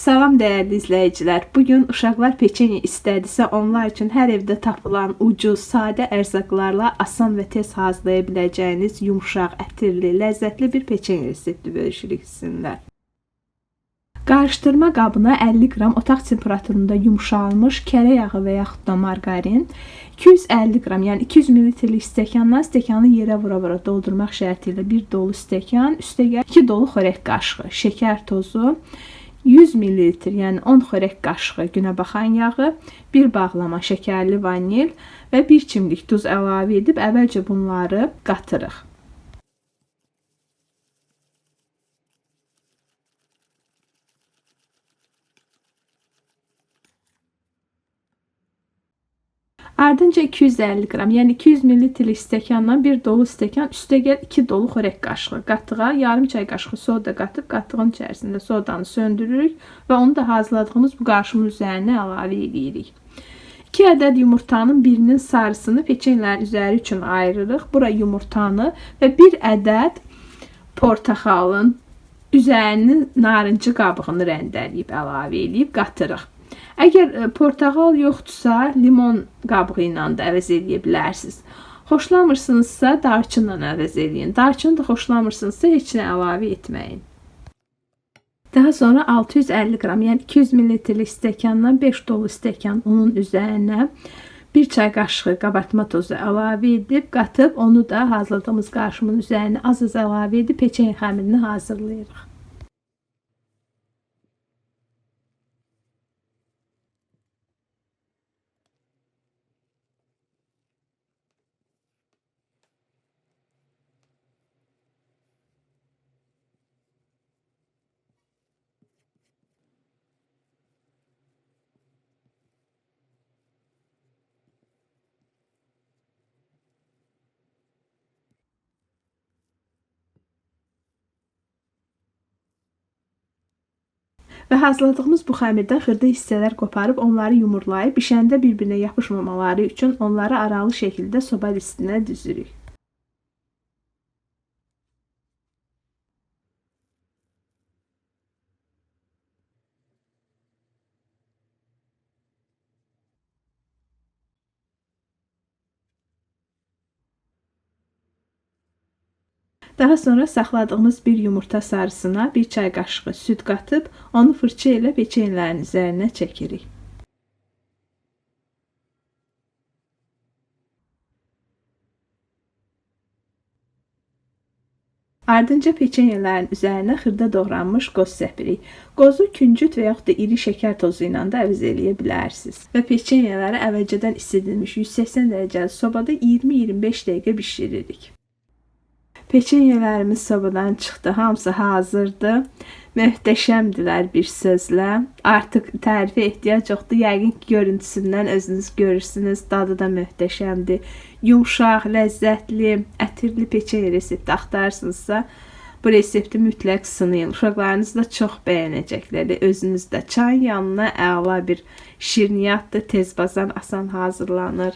Salam dəyərli izləyicilər. Bugün uşaqlar peçenye istədisə onlar üçün hər evdə tapılan ucuz, sadə ərzaqlarla asan və tez hazırlaya biləcəyiniz yumşaq, ətirli, ləzzətli bir peçenye resepti bölüşürük sizinlə. Qarışdırma qabına 50 qram otaq temperaturunda yumşalmış kərə yağı və yaxud da margarin, 250 qram, yəni 200 ml stəkandan stəkanı yerə vura-vura doldurmaq şərti ilə bir dolu stəkan, üstəgəl 2 dolu xörək qaşığı, şəkər tozu, 100 ml, yəni 10 xörək qaşığı günəbaxan yağı, bir bağlama şəkərli vanil və bir çimdik duz əlavə edib əvvəlcə bunları qatırıq. Ardınca 250 qram, yəni 200 ml stəkandan bir dolu stəkan, üstəgəl 2 dolu xörək qaşığı qatığa, yarım çay qaşığı soda qatıb qatığın içərisində sodanı söndürürük və onu da hazırladığımız bu qarışımın üzərinə əlavə edirik. 2 ədəd yumurtanın birinin sarısını peçenyələrin üzəri üçün ayırırıq. Bura yumurtanı və 1 ədəd portaxalın üzərini narıncı qabığını rəndələyib əlavə edib qatırıq. Əgər portağal yoxdursa, limon qabığı ilə də əvəz edə bilərsiniz. Xoşlamırsınızsa, darçınla əvəz edin. Darçını da xoşlamırsınızsa, heç nə əlavə etməyin. Daha sonra 650 qram, yəni 200 ml stəkandan 5 dolu stəkan unun üzərinə 1 çay qaşığı qabartma tozu əlavə edib, qatıb, onu da hazırladığımız qarışımın üzərinə az-az əlavə edib peçenye xəmirini hazırlayırıq. Və hazırladığımız bu xəmirdən xırda hissələr qoparıb onları yumurlayıb bişəndə bir-birinə yapışmamaları üçün onları aralı şəkildə soba listinə düzürük. Daha sonra saxladığımız bir yumurta sarısına 1 çay qaşığı süd qatıb, onu fırça ilə peçenyələrin üzərinə çəkirik. Ardınca peçenyələrin üzərinə xırda doğranmış qoz səpirik. Qozu küncüt və yaxud da iri şəkər tozu ilə də əvəz eləyə bilərsiniz. Və peçenyeləri əvvəlcədən isidilmiş 180 dərəcəli sobada 20-25 dəqiqə bişiririk. Peçenyelərimiz sobadan çıxdı, hamısı hazırdır. Möhtəşəmdilər bir sözlə. Artıq tərifə ehtiyac yoxdur. Yəqin ki, görüntüsündən özünüz görürsünüz. Dadı da möhtəşəmdir. Yumşaq, ləzzətli, ətirli peçenye resepti axtarırsınızsa, bu resepti mütləq sınayın. Uşaqlarınız da çox bəyənəcəkləri. Özünüz də çayın yanına əla bir şirniyyatdır. Tez bazan, asan hazırlanır.